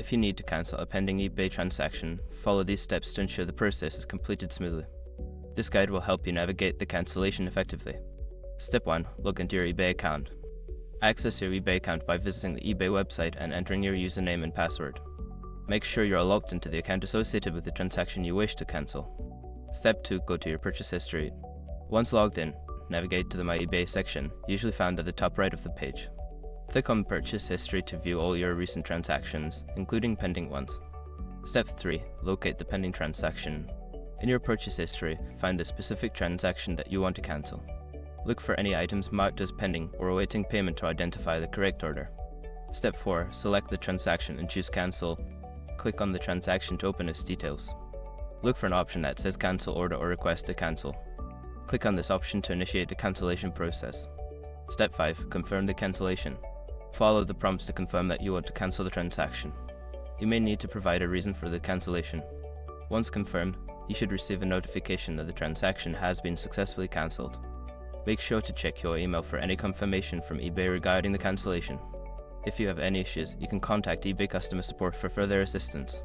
If you need to cancel a pending eBay transaction, follow these steps to ensure the process is completed smoothly. This guide will help you navigate the cancellation effectively. Step 1. Log into your eBay account. Access your eBay account by visiting the eBay website and entering your username and password. Make sure you are logged into the account associated with the transaction you wish to cancel. Step 2. Go to your purchase history. Once logged in, navigate to the My eBay section, usually found at the top right of the page. Click on Purchase History to view all your recent transactions, including pending ones. Step 3. Locate the pending transaction. In your purchase history, find the specific transaction that you want to cancel. Look for any items marked as pending or awaiting payment to identify the correct order. Step 4. Select the transaction and choose Cancel. Click on the transaction to open its details. Look for an option that says Cancel Order or Request to Cancel. Click on this option to initiate the cancellation process. Step 5. Confirm the cancellation. Follow the prompts to confirm that you want to cancel the transaction. You may need to provide a reason for the cancellation. Once confirmed, you should receive a notification that the transaction has been successfully cancelled. Make sure to check your email for any confirmation from eBay regarding the cancellation. If you have any issues, you can contact eBay customer support for further assistance.